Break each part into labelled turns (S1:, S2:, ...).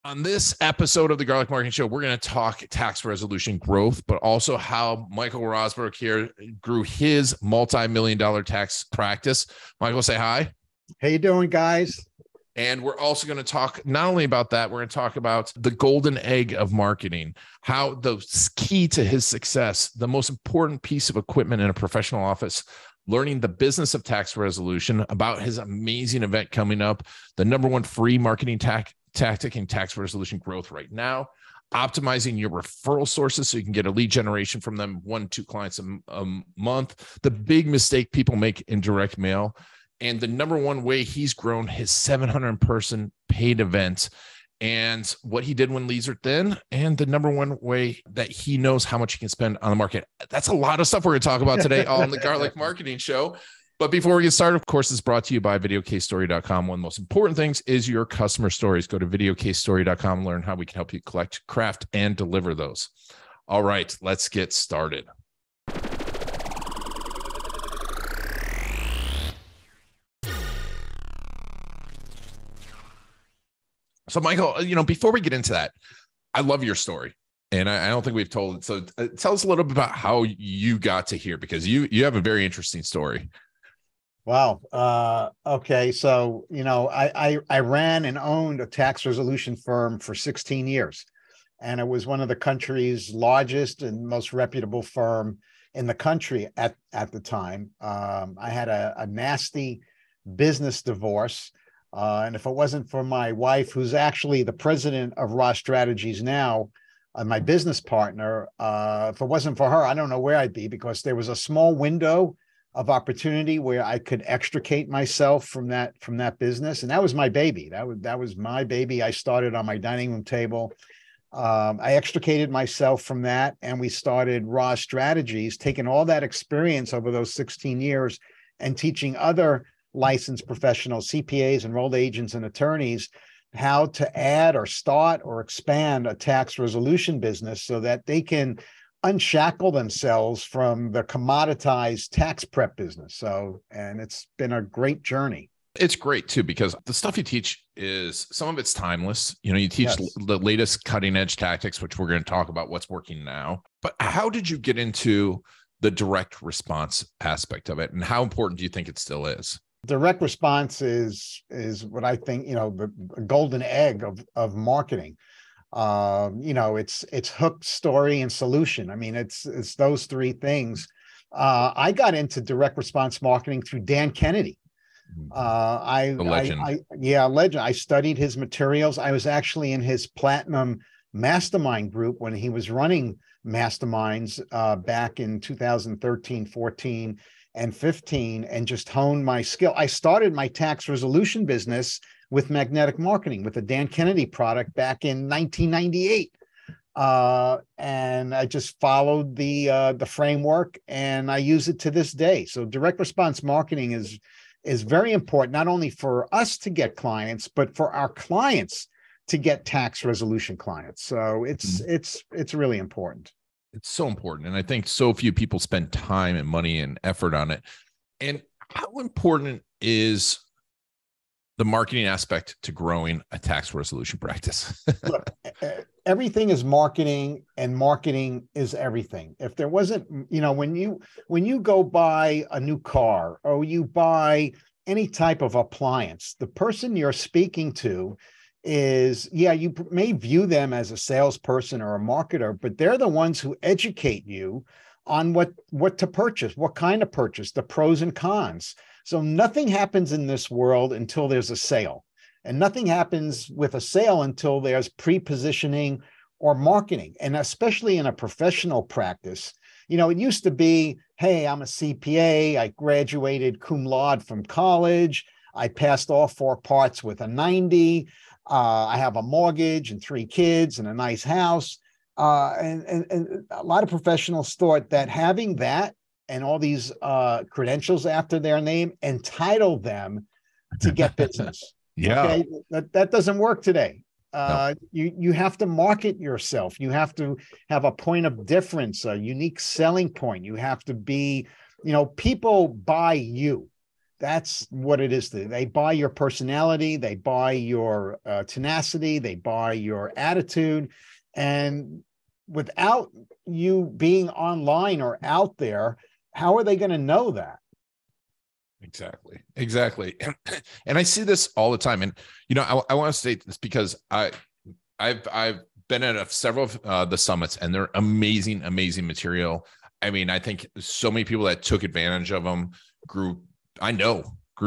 S1: On this episode of the Garlic Marketing Show, we're going to talk tax resolution growth, but also how Michael Rozbruch here grew his multi-million-dollar tax practice. Michael, say hi.
S2: How you doing, guys?
S1: And we're also going to talk not only about that, we're going to talk about the golden egg of marketing, how the key to his success, the most important piece of equipment in a professional office, learning the business of tax resolution, about his amazing event coming up, the number one free marketing tactic in tax resolution growth right now, optimizing your referral sources so you can get a lead generation from them, 1-2 clients a month, the big mistake people make in direct mail, and the number one way he's grown his 700-person paid event, and what he did when leads are thin, and the number one way that he knows how much he can spend on the market. That's a lot of stuff we're going to talk about today on the Garlic Marketing Show. But before we get started, of course, it's brought to you by videocasestory.com. One of the most important things is your customer stories. Go to videocasestory.com, learn how we can help you collect, craft, and deliver those. All right, let's get started. So, Michael, before we get into that, I love your story, and I don't think we've told it. So tell us a little bit about how you got to here, because you have a very interesting story.
S2: Wow. Okay. So, I ran and owned a tax resolution firm for 16 years, and it was one of the country's largest and most reputable firm in the country at the time. I had a nasty business divorce. And if it wasn't for my wife, who's actually the president of Raw Strategies now, my business partner, if it wasn't for her, I don't know where I'd be, because there was a small window of opportunity where I could extricate myself from that business. And that was my baby. That was my baby. I started on my dining room table. I extricated myself from that, and we started Raw Strategies, taking all that experience over those 16 years and teaching other licensed professionals, CPAs, enrolled agents, and attorneys how to add or start or expand a tax resolution business so that they can unshackle themselves from the commoditized tax prep business. And it's been a great journey.
S1: It's great too, because the stuff you teach is, some of it's timeless. You teach the latest cutting edge tactics, which we're going to talk about what's working now. But how did you get into the direct response aspect of it, and how important do you think it still is?
S2: Direct response is what I think, the golden egg of marketing. It's hook, story, and solution. I mean, it's those three things. I got into direct response marketing through Dan Kennedy.
S1: Legend.
S2: Legend. I studied his materials. I was actually in his platinum mastermind group when he was running masterminds back in 2013, 14, and 15, and just honed my skill. I started my tax resolution business with magnetic marketing, with a Dan Kennedy product back in 1998. And I just followed the framework, and I use it to this day. So direct response marketing is very important, not only for us to get clients, but for our clients to get tax resolution clients. So it's really important.
S1: It's so important. And I think so few people spend time and money and effort on it. And how important is the marketing aspect to growing a tax resolution practice?
S2: Look, everything is marketing, and marketing is everything. If there wasn't, when you go buy a new car or you buy any type of appliance, the person you're speaking to is, you may view them as a salesperson or a marketer, but they're the ones who educate you on what to purchase, what kind of purchase, the pros and cons. So nothing happens in this world until there's a sale, and nothing happens with a sale until there's pre-positioning or marketing. And especially in a professional practice, it used to be, hey, I'm a CPA. I graduated cum laude from college. I passed all 4 parts with a 90. I have a mortgage and 3 kids and a nice house. And a lot of professionals thought that having that and all these credentials after their name entitled them to get business. Okay? That doesn't work today. No. You have to market yourself. You have to have a point of difference, a unique selling point. You have to be, people buy you. That's what it is. They buy your personality, they buy your tenacity, they buy your attitude. And without you being online or out there, how are they going to know that?
S1: Exactly. Exactly. And I see this all the time. And, you know, I want to state this because I've been at several of the summits, and they're amazing, amazing material. I mean, I think so many people that took advantage of them grew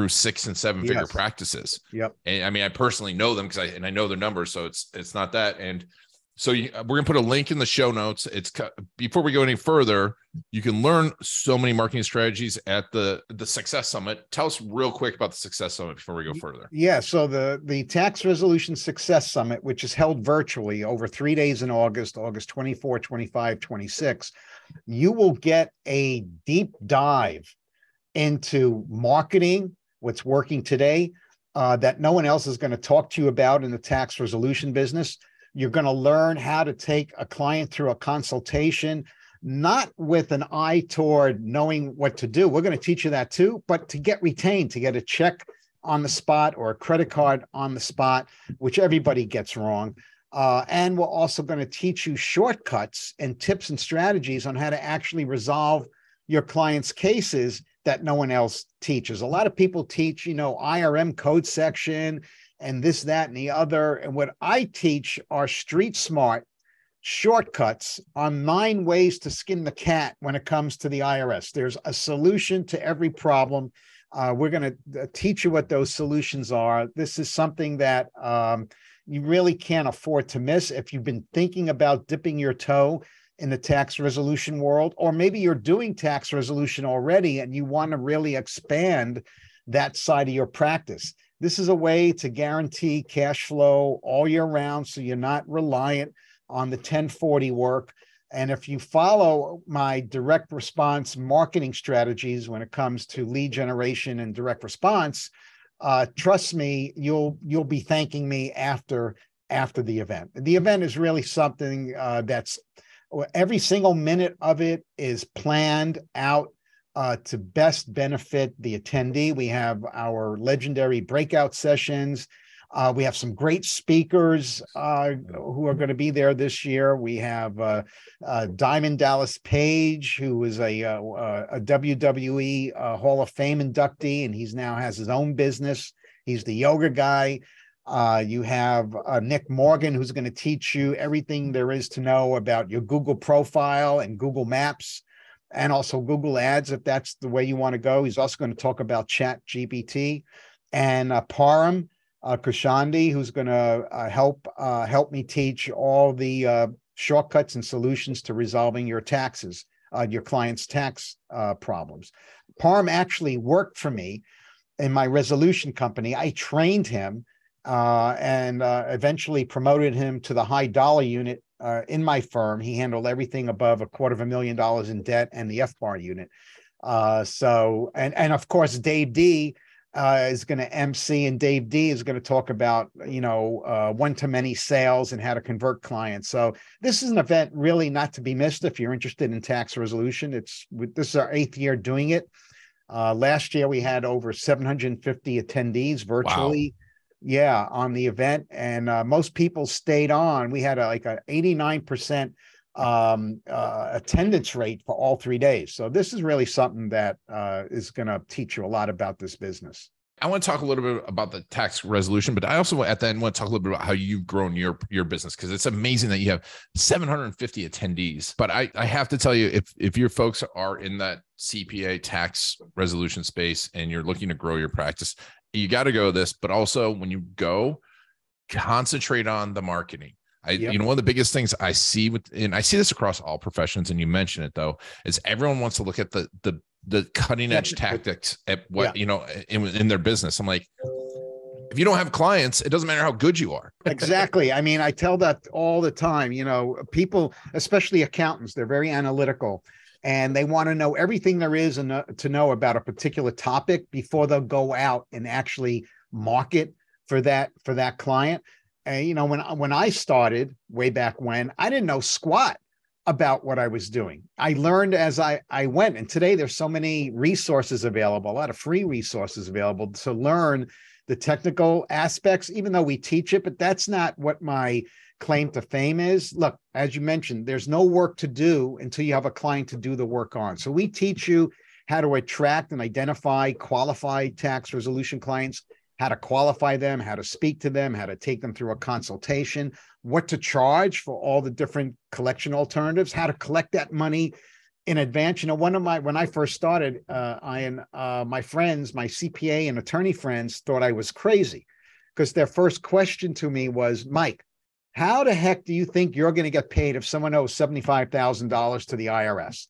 S1: 6 and 7 figure practices.
S2: Yep.
S1: And I mean, I personally know them because I know their numbers. So it's not that. And so we're going to put a link in the show notes. It's before we go any further, you can learn so many marketing strategies at the Success Summit. Tell us real quick about the Success Summit before we go further.
S2: Yeah. So the Tax Resolution Success Summit, which is held virtually over 3 days in August 24, 25, 26, you will get a deep dive into marketing, what's working today, that no one else is going to talk to you about in the tax resolution business. You're going to learn how to take a client through a consultation, not with an eye toward knowing what to do. We're going to teach you that too, but to get retained, to get a check on the spot or a credit card on the spot, which everybody gets wrong. And we're also going to teach you shortcuts and tips and strategies on how to actually resolve your clients' cases that no one else teaches. A lot of people teach, IRM code section and this, that, and the other. And what I teach are street smart shortcuts on 9 ways to skin the cat when it comes to the IRS. There's a solution to every problem. We're going to teach you what those solutions are. This is something that you really can't afford to miss. If you've been thinking about dipping your toe in the tax resolution world, or maybe you're doing tax resolution already and you want to really expand that side of your practice. This is a way to guarantee cash flow all year round, so you're not reliant on the 1040 work. And if you follow my direct response marketing strategies when it comes to lead generation and direct response, trust me, you'll be thanking me after the event. The event is really something that's every single minute of it is planned out to best benefit the attendee. We have our legendary breakout sessions. We have some great speakers who are going to be there this year. We have Diamond Dallas Page, who is a WWE Hall of Fame inductee, and he's now has his own business. He's the yoga guy. You have Nick Morgan, who's going to teach you everything there is to know about your Google profile and Google Maps, and also Google Ads, if that's the way you want to go. He's also going to talk about Chat GPT, and Param Kushandi, who's going to help me teach all the shortcuts and solutions to resolving your taxes, your clients' tax problems. Param actually worked for me in my resolution company. I trained him and eventually promoted him to the high dollar unit in my firm. He handled everything above $250,000 in debt and the FBAR unit. And of course, Dave D is going to MC, and Dave D is going to talk about, one-to-many sales and how to convert clients. So this is an event really not to be missed if you're interested in tax resolution. This is our 8th year doing it. Last year we had over 750 attendees virtually. Wow. Yeah, on the event, and most people stayed on. We had an 89% attendance rate for all 3 days. So this is really something that is going to teach you a lot about this business.
S1: I want to talk a little bit about the tax resolution, but I also at the end want to talk a little bit about how you've grown your business, because it's amazing that you have 750 attendees. But I have to tell you, if your folks are in that CPA tax resolution space and you're looking to grow your practice, you got to go this. But also when you go, concentrate on the marketing. One of the biggest things I see and I see this across all professions, and you mentioned it though, is everyone wants to look at the cutting edge tactics at what, in their business. I'm like, if you don't have clients, it doesn't matter how good you are.
S2: Exactly. I mean, I tell that all the time. People, especially accountants, they're very analytical, and they want to know everything there is to know about a particular topic before they'll go out and actually market for that client. And when I started way back when, I didn't know squat about what I was doing. I learned as I went. And today there's so many resources available, a lot of free resources available to learn the technical aspects, even though we teach it, but that's not what my claim to fame is. Look, as you mentioned, there's no work to do until you have a client to do the work on. So we teach you how to attract and identify qualified tax resolution clients, how to qualify them, how to speak to them, how to take them through a consultation, what to charge for all the different collection alternatives, how to collect that money in advance. You know, when I first started, my friends, my CPA and attorney friends thought I was crazy because their first question to me was, Mike, how the heck do you think you're going to get paid if someone owes $75,000 to the IRS?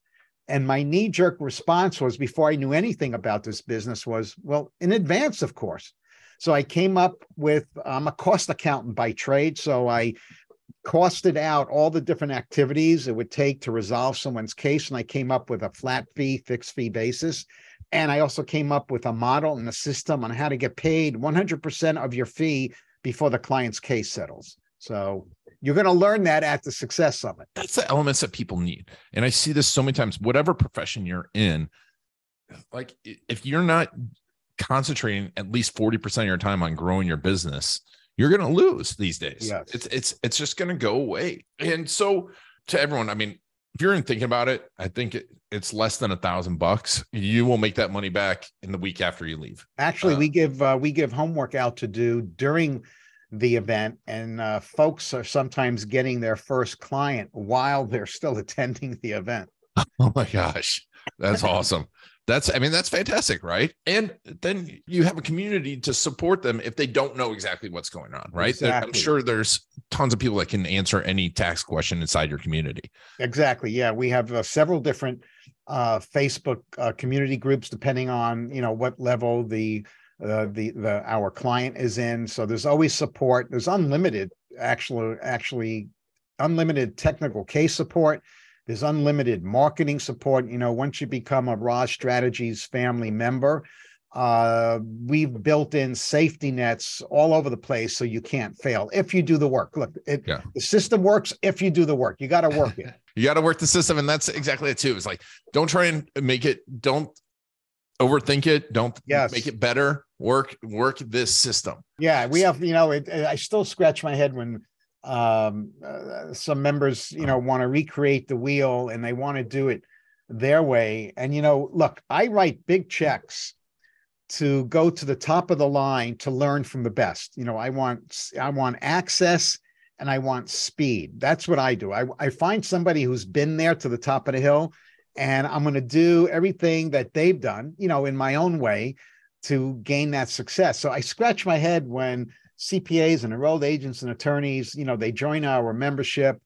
S2: And my knee-jerk response was, before I knew anything about this business, was, well, in advance, of course. So I came up with, I'm a cost accountant by trade. So I costed out all the different activities it would take to resolve someone's case. And I came up with a flat fee, fixed fee basis. And I also came up with a model and a system on how to get paid 100% of your fee before the client's case settles. So you're going to learn that at the Success Summit.
S1: That's the elements that people need. And I see this so many times, whatever profession you're in, like if you're not concentrating at least 40% of your time on growing your business, you're going to lose these days.
S2: Yes.
S1: It's just going to go away. And so to everyone, I mean, if you're thinking about it, I think it's less than $1,000. You will make that money back in the week after you leave.
S2: Actually, we give homework out to do during the event, and folks are sometimes getting their first client while they're still attending the event.
S1: Oh my gosh, that's awesome. That's fantastic, right? And then you have a community to support them if they don't know exactly what's going on, right?
S2: Exactly.
S1: I'm sure there's tons of people that can answer any tax question inside your community.
S2: Exactly. Yeah, we have several different Facebook community groups, depending on what level our client is in. So there's always support. There's unlimited, actually unlimited technical case support. There's unlimited marketing support. Once you become a Roz Strategies family member, we've built in safety nets all over the place so you can't fail if you do the work. Look, the system works if you do the work. You got to work it.
S1: You got to work the system. And that's exactly it too. It's like, don't try and don't overthink it. Don't make it better. Work this system.
S2: Yeah, we have, I still scratch my head when some members, want to recreate the wheel and they want to do it their way. And, look, I write big checks to go to the top of the line to learn from the best. I want access and I want speed. That's what I do. I find somebody who's been there to the top of the hill, and I'm going to do everything that they've done, in my own way to gain that success. So I scratch my head when CPAs and enrolled agents and attorneys, they join our membership,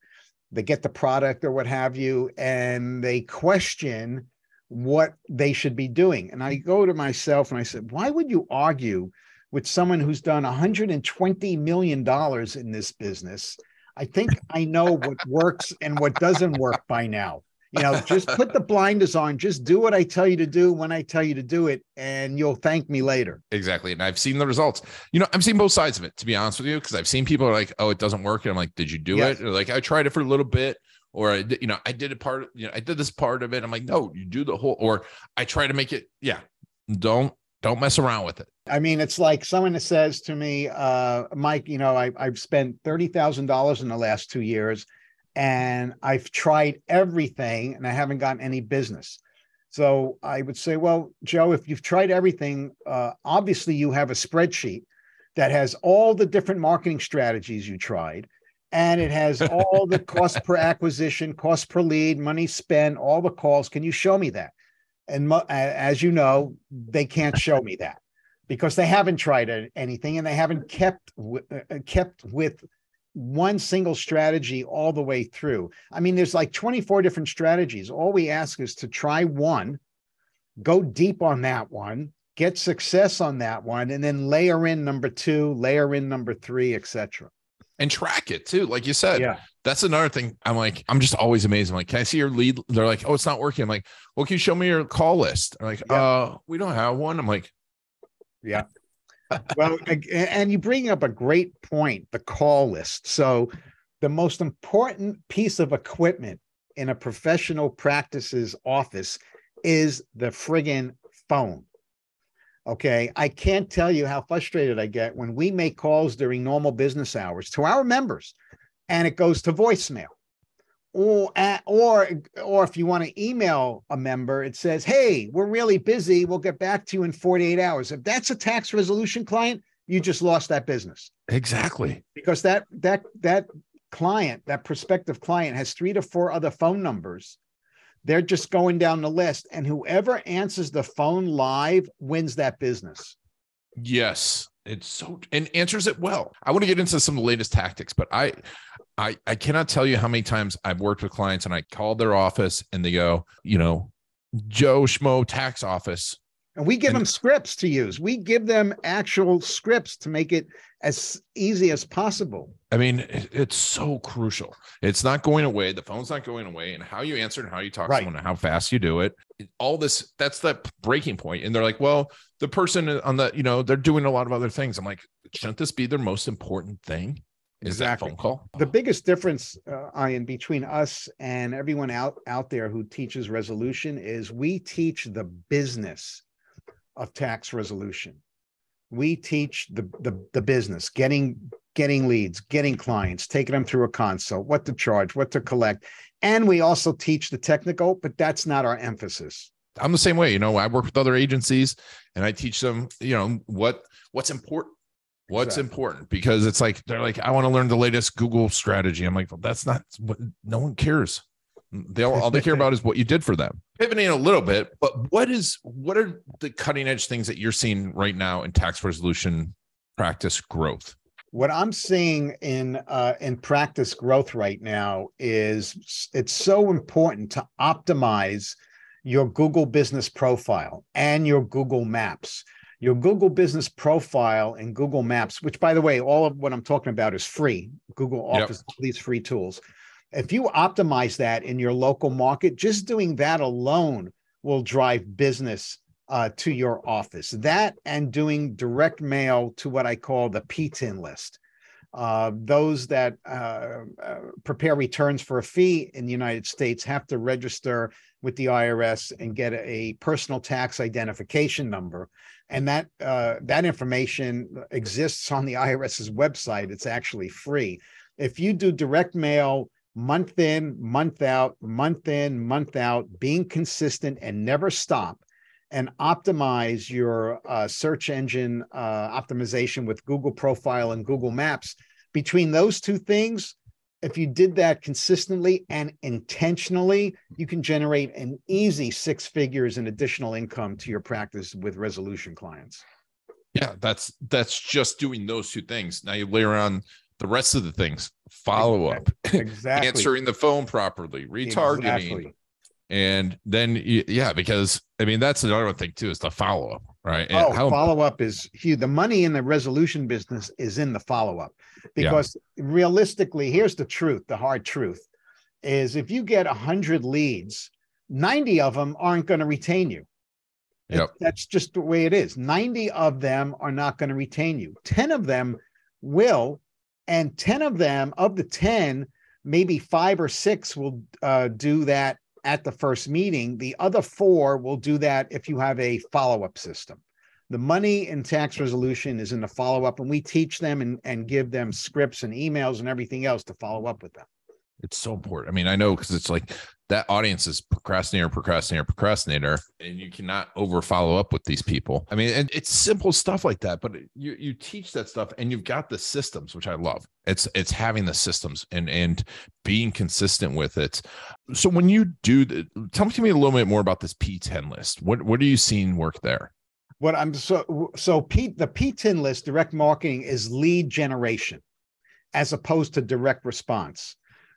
S2: they get the product or what have you, and they question what they should be doing. And I go to myself and I said, why would you argue with someone who's done $120 million in this business? I think I know what works and what doesn't work by now. Just put the blinders on, just do what I tell you to do when I tell you to do it, and you'll thank me later.
S1: Exactly. And I've seen the results. I've seen both sides of it, to be honest with you, because I've seen people are like, oh, it doesn't work. And I'm like, did you do it? Or like, I tried it for a little bit, or I did I did this part of it. I'm like, no, you do the whole, or I try to make it. Yeah. Don't mess around with it. I
S2: mean, it's like someone that says to me, Mike, I've spent $30,000 in the last 2 years. And I've tried everything and I haven't gotten any business. So I would say, well, Joe, if you've tried everything, obviously you have a spreadsheet that has all the different marketing strategies you tried. And it has all the cost per acquisition, cost per lead, money spent, all the calls. Can you show me that? And as you know, they can't show me that because they haven't tried anything and they haven't kept with one single strategy all the way through. I mean, there's like 24 different strategies. All we ask is to try one, go deep on that one, get success on that one, and then layer in number 2, layer in number 3, etc.
S1: And track it too. Like you said,
S2: yeah.
S1: That's another thing. I'm just always amazed. I'm like, can I see your lead? They're like, oh, it's not working. I'm like, well, can you show me your call list? They're like, we don't have one. I'm like,
S2: yeah. Well, and you bring up a great point, the call list. So the most important piece of equipment in a professional practices office is the friggin' phone. Okay. I can't tell you how frustrated I get when we make calls during normal business hours to our members and it goes to voicemail. Or if you want to email a member, it says, hey, we're really busy. We'll get back to you in 48 hours. If that's a tax resolution client, you just lost that business.
S1: Exactly.
S2: Because that client, that prospective client has 3 to 4 other phone numbers. They're just going down the list, and whoever answers the phone live wins that business.
S1: Yes. It's so, and answers it well. I want to get into some of the latest tactics, but I cannot tell you how many times I've worked with clients and I called their office and they go, Joe Schmo tax office.
S2: And we give them scripts to use. We give them actual scripts to make it as easy as possible.
S1: I mean, it's so crucial. It's not going away. The phone's not going away. And how you answer and how you talk to someone and how fast you do it, all this, that's that breaking point. And they're like, well, the person on the, they're doing a lot of other things. I'm like, shouldn't this be their most important thing? Is that phone call?
S2: The biggest difference, Ian, between us and everyone out there who teaches resolution is we teach the business of tax resolution. We teach the business, getting leads, getting clients, taking them through a consult, what to charge, what to collect. And we also teach the technical, but that's not our emphasis.
S1: I'm the same way. I work with other agencies and I teach them, what's important. What's important, because it's like, they're like, I want to learn the latest Google strategy. I'm like, well, that's not what, no one cares. All they care about is what you did for them. Pivoting a little bit, but what are the cutting edge things that you're seeing right now in tax resolution practice growth?
S2: What I'm seeing in practice growth right now is it's so important to optimize your Google business profile and your Google Maps. Your Google business profile and Google Maps, which, by the way, all of what I'm talking about is free. Google offers these free tools. If you optimize that in your local market, just doing that alone will drive business to your office. That and doing direct mail to what I call the PTIN list. Those that prepare returns for a fee in the United States have to register with the IRS and get a personal tax identification number. And that information exists on the IRS's website. It's actually free. If you do direct mail month in, month out, month in, month out, being consistent and never stop, and optimize your search engine optimization with Google Profile and Google Maps, between those two things, if you did that consistently and intentionally, you can generate an easy 6 figures in additional income to your practice with resolution clients.
S1: Yeah, that's just doing those 2 things. Now you layer on the rest of the things, follow up, answering the phone properly, retargeting. And then, because I mean, that's another thing too, is the follow-up, right? And
S2: follow-up is huge. The money in the resolution business is in the follow-up, because realistically, here's the truth. The hard truth is if you get 100 leads, 90 of them aren't going to retain you. That's just the way it is. 90 of them are not going to retain you. 10 of them will. And 10 of them, of the 10, maybe 5 or 6 will do that at the first meeting. The other 4 will do that if you have a follow-up system. The money in tax resolution is in the follow-up, and we teach them and give them scripts and emails and everything else to follow up with them.
S1: It's so important. I mean, I know, because it's like that audience is procrastinator, and you cannot over follow up with these people. I mean, and it's simple stuff like that, but you teach that stuff, and you've got the systems, which I love. It's having the systems and being consistent with it. So when you do, tell me a little bit more about this P10 list. What are you seeing work there?
S2: The P10 list, direct marketing, is lead generation as opposed to direct response.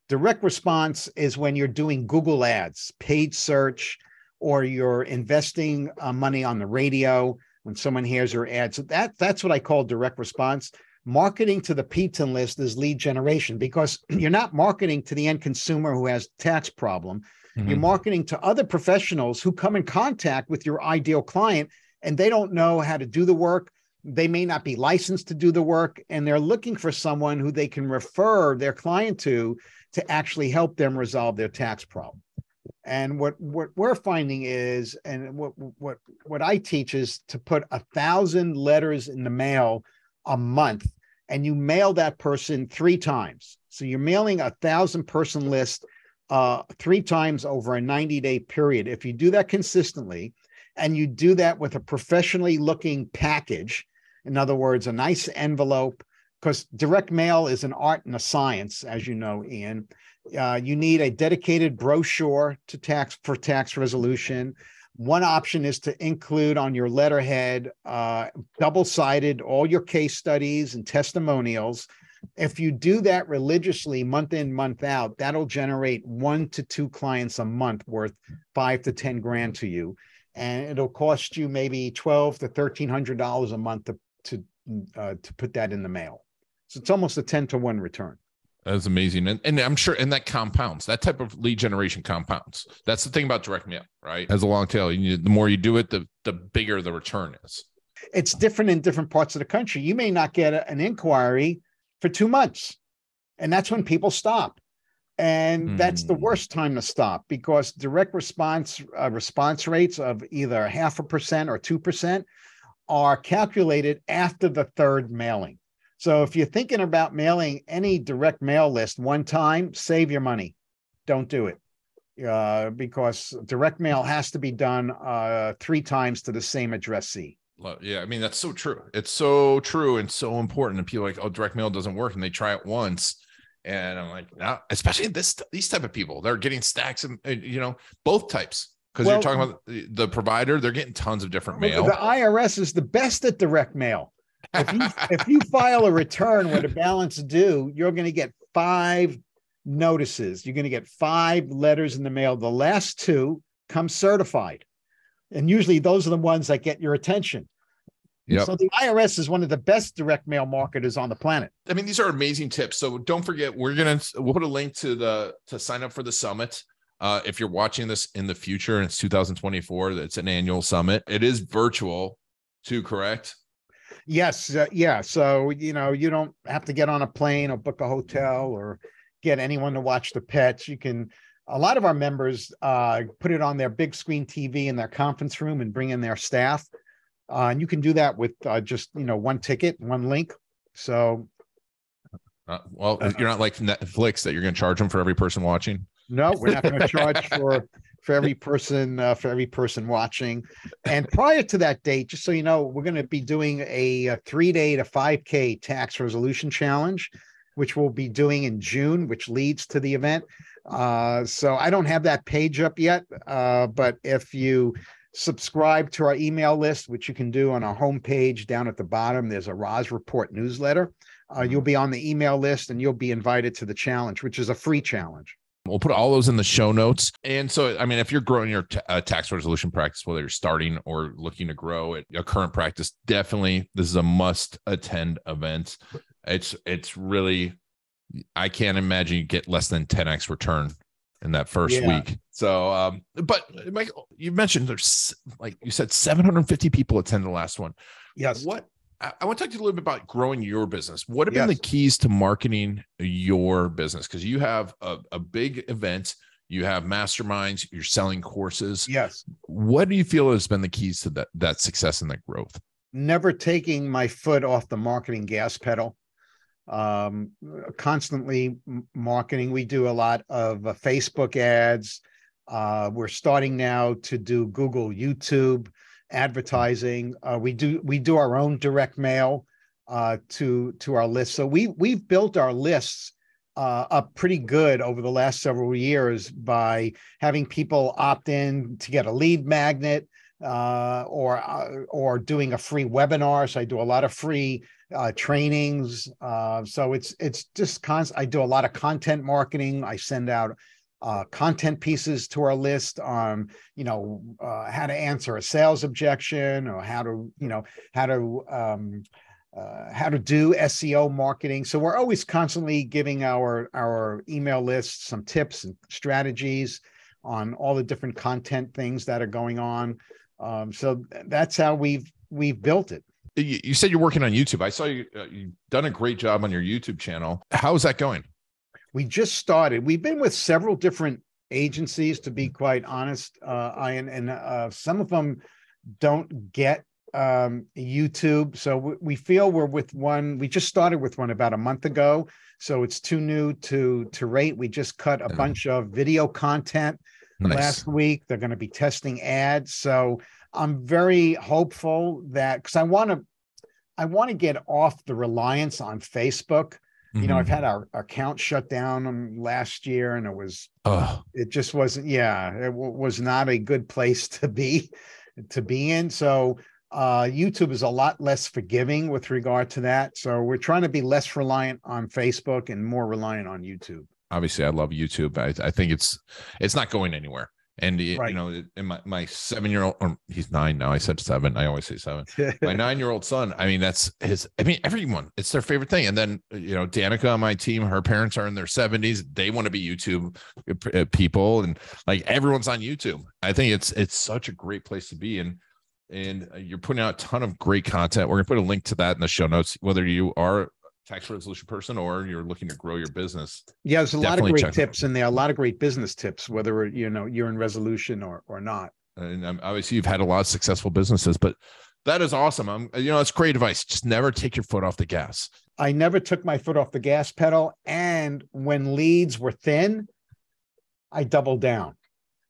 S2: Direct response is when you're doing Google ads, paid search, or you're investing money on the radio when someone hears your ad. So that's what I call direct response. Marketing to the P10 list is lead generation, because you're not marketing to the end consumer who has a tax problem. Mm-hmm. You're marketing to other professionals who come in contact with your ideal client, and they don't know how to do the work. They may not be licensed to do the work, and they're looking for someone who they can refer their client to actually help them resolve their tax problem. And what we're finding is, and what I teach is to put 1,000 letters in the mail a month, and you mail that person 3 times. So you're mailing 1,000 person list 3 times over a 90-day period. If you do that consistently, and you do that with a professionally looking package, in other words, a nice envelope, because direct mail is an art and a science, as you know, Ian. You need a dedicated brochure for tax resolution. One option is to include on your letterhead, double-sided, all your case studies and testimonials. If you do that religiously, month in, month out, that'll generate 1 to 2 clients a month worth $5 to $10 grand to you, and it'll cost you maybe $1,200 to $1,300 a month to put that in the mail. So it's almost a 10 to 1 return.
S1: That's amazing. And I'm sure, and that compounds, that type of lead generation compounds. That's the thing about direct mail, right? As a long tail, the more you do it, the bigger the return is.
S2: It's different in different parts of the country. You may not get an inquiry for 2 months, and that's when people stop. And that's the worst time to stop, because direct response rates of either 0.5% or 2% are calculated after the 3rd mailing. So if you're thinking about mailing any direct mail list one time, save your money. Don't do it, because direct mail has to be done 3 times to the same addressee.
S1: Yeah, I mean, that's so true. It's so true and so important. And people are like, oh, direct mail doesn't work, and they try it once. And I'm like, no, especially these type of people, they're getting stacks of, both types. Because you're talking about the provider, they're getting tons of different mail.
S2: The IRS is the best at direct mail. If you file a return with a balance due, you're going to get 5 notices. You're going to get 5 letters in the mail. The last 2 come certified. And usually those are the ones that get your attention. Yep. So the IRS is one of the best direct mail marketers on the planet.
S1: I mean, these are amazing tips. So don't forget, we'll put a link to sign up for the summit. If you're watching this in the future, and it's 2024, it's an annual summit. It is virtual too, correct?
S2: Yes. Yeah. So, you don't have to get on a plane or book a hotel or get anyone to watch the pets. A lot of our members put it on their big screen TV in their conference room and bring in their staff. And you can do that with just, 1 ticket, 1 link. So.
S1: You're not like Netflix that you're going to charge them for every person watching.
S2: No, we're not going to charge for every person watching. And prior to that date, just so you know, we're going to be doing a 3-day to 5K tax resolution challenge, which we'll be doing in June, which leads to the event. So I don't have that page up yet, but if you subscribe to our email list, which you can do on our homepage down at the bottom, there's a Roz Report newsletter. You'll be on the email list, and you'll be invited to the challenge, which is a free challenge.
S1: We'll put all those in the show notes. And so, I mean, if you're growing your tax resolution practice, whether you're starting or looking to grow a current practice, definitely this is a must attend event. It's really, I can't imagine you get less than 10x return in that first week. So, but Michael, you mentioned there's, like you said, 750 people attend the last one.
S2: Yes.
S1: I want to talk to you a little bit about growing your business. What have been the keys to marketing your business? Because you have a big event, you have masterminds, you're selling courses.
S2: Yes.
S1: What do you feel has been the keys to that success and that growth?
S2: Never taking my foot off the marketing gas pedal. Constantly marketing. We do a lot of Facebook ads. We're starting now to do Google, YouTube advertising. We do our own direct mail to our list. So we've built our lists up pretty good over the last several years by having people opt in to get a lead magnet or doing a free webinar. So I do a lot of free trainings. So it's just constant. I do a lot of content marketing. I send out content pieces to our list on, how to answer a sales objection, or how to do SEO marketing. So we're always constantly giving our email list some tips and strategies on all the different content things that are going on. So that's how we've built it.
S1: you said you're working on YouTube. I saw you've done a great job on your YouTube channel. How is that going?
S2: We just started. We've been with several different agencies, to be quite honest, Ian, and some of them don't get YouTube. So we feel we're with one. We just started with one about a month ago, so it's too new to rate. We just cut a bunch of video content last week. They're going to be testing ads. So I'm very hopeful that, because I want to get off the reliance on Facebook. You know, I've had our account shut down last year, and it just wasn't, it was not a good place to be in. So YouTube is a lot less forgiving with regard to that. So we're trying to be less reliant on Facebook and more reliant on YouTube. Obviously,
S1: I love YouTube. I think it's not going anywhere. And you know, in my 7-year-old, or he's 9 now. I said 7. I always say 7. My 9-year-old son. I mean, that's his. I mean, everyone. It's their favorite thing. And then Danica on my team, her parents are in their 70s. They want to be YouTube people, and like everyone's on YouTube. I think it's such a great place to be. And you're putting out a ton of great content. We're gonna put a link to that in the show notes. Whether you are tax resolution person or you're looking to grow your business.
S2: Yeah, there's a lot of great tips in there, a lot of great business tips, whether you're in resolution or not.
S1: And obviously you've had a lot of successful businesses, but that is awesome. It's great advice. Just never take your foot off the gas.
S2: I never took my foot off the gas pedal, and when leads were thin, I doubled down.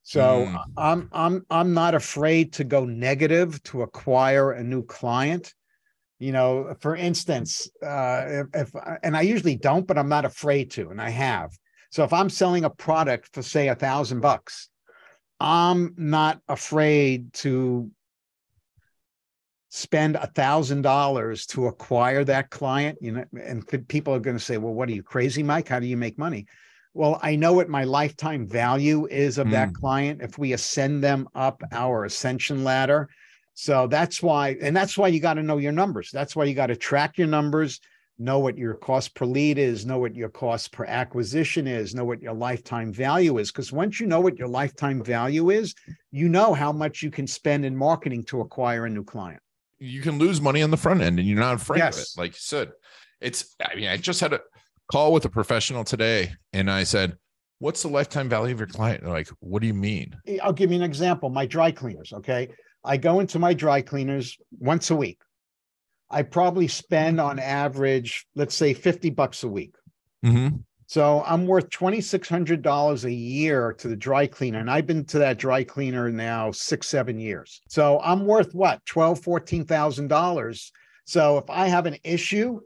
S2: So I'm not afraid to go negative to acquire a new client. For instance, and I usually don't, but I'm not afraid to, and I have. So if I'm selling a product for, say, $1,000, I'm not afraid to spend $1,000 to acquire that client. And people are going to say, well, what are you, crazy, Mike? How do you make money? Well, I know what my lifetime value is of that client if we ascend them up our ascension ladder. So that's why you got to know your numbers. That's why you got to track your numbers, know what your cost per lead is, know what your cost per acquisition is, know what your lifetime value is. Because once you know what your lifetime value is, you know how much you can spend in marketing to acquire a new client.
S1: You can lose money on the front end and you're not afraid of it. Like you said, I just had a call with a professional today and I said, what's the lifetime value of your client? They're like, what do you mean?
S2: I'll give you an example. My dry cleaners. Okay. I go into my dry cleaners once a week. I probably spend on average, let's say $50 a week. So I'm worth $2,600 a year to the dry cleaner. And I've been to that dry cleaner now 6-7 years. So I'm worth what? $12,000, $14,000. So if I have an issue,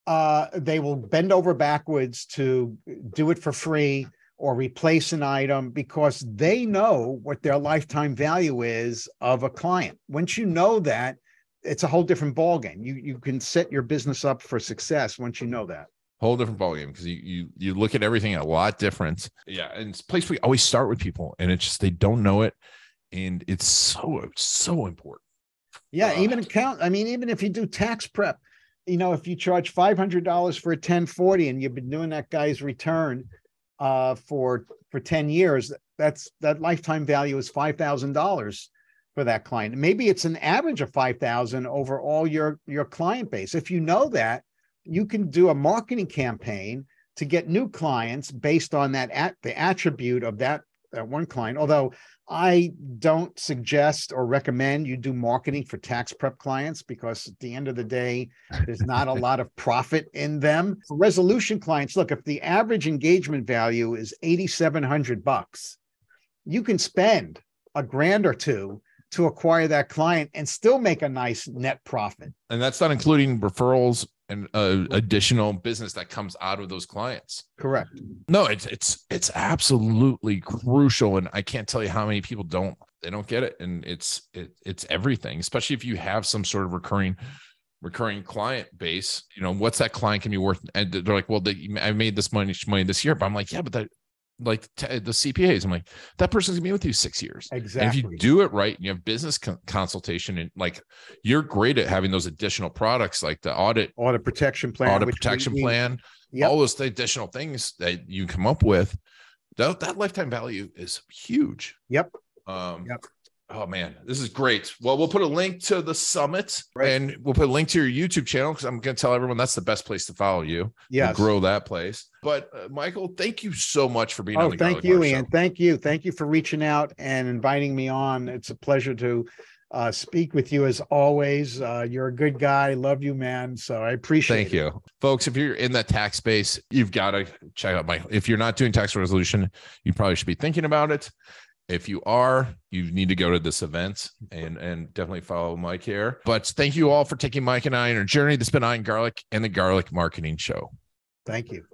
S2: they will bend over backwards to do it for free or replace an item because they know what their lifetime value is of a client. Once you know that, it's a whole different ballgame. You can set your business up for success once you know that.
S1: Whole different ballgame because you look at everything a lot different. Yeah, and it's a place we always start with people, and it's just they don't know it, and it's so important.
S2: Yeah, even if you do tax prep, if you charge $500 for a 1040 and you've been doing that guy's return for 10 years, that lifetime value is $5,000 for that client. Maybe it's an average of $5,000 over all your client base. If you know that, you can do a marketing campaign to get new clients based on that the attribute of that one client. Although I don't suggest or recommend you do marketing for tax prep clients because at the end of the day, there's not a lot of profit in them. For resolution clients, look, if the average engagement value is $8,700, you can spend $1,000 or $2,000 to acquire that client and still make a nice net profit.
S1: And that's not including referrals and additional business that comes out of those clients.
S2: Correct.
S1: No, it's absolutely crucial. And I can't tell you how many people don't get it. And it's everything, especially if you have some sort of recurring client base. What's that client can be worth? And they're like, well, I made this money this year, but I'm like, yeah, but the CPAs, I'm like, that person's gonna be with you 6 years.
S2: Exactly.
S1: And if you do it right and you have business consultation and like you're great at having those additional products like the audit
S2: protection plan,
S1: all those additional things that you come up with, that lifetime value is huge.
S2: Yep.
S1: Oh man, this is great. Well, we'll put a link to the summit, and we'll put a link to your YouTube channel, because I'm going to tell everyone that's the best place to follow you.
S2: Yes.
S1: We'll grow that place. But Michael, thank you so much for being on the
S2: Thank you, Ian. Thank you. Thank you for reaching out and inviting me on. It's a pleasure to speak with you as always. You're a good guy. Love you, man. So I appreciate it.
S1: Thank you. Folks, if you're in that tax space, you've got to check out Michael. If you're not doing tax resolution, you probably should be thinking about it. If you are, you need to go to this event and definitely follow Mike here. But thank you all for taking Mike and I on our journey. This has been Iron Garlic and the Garlic Marketing Show.
S2: Thank you.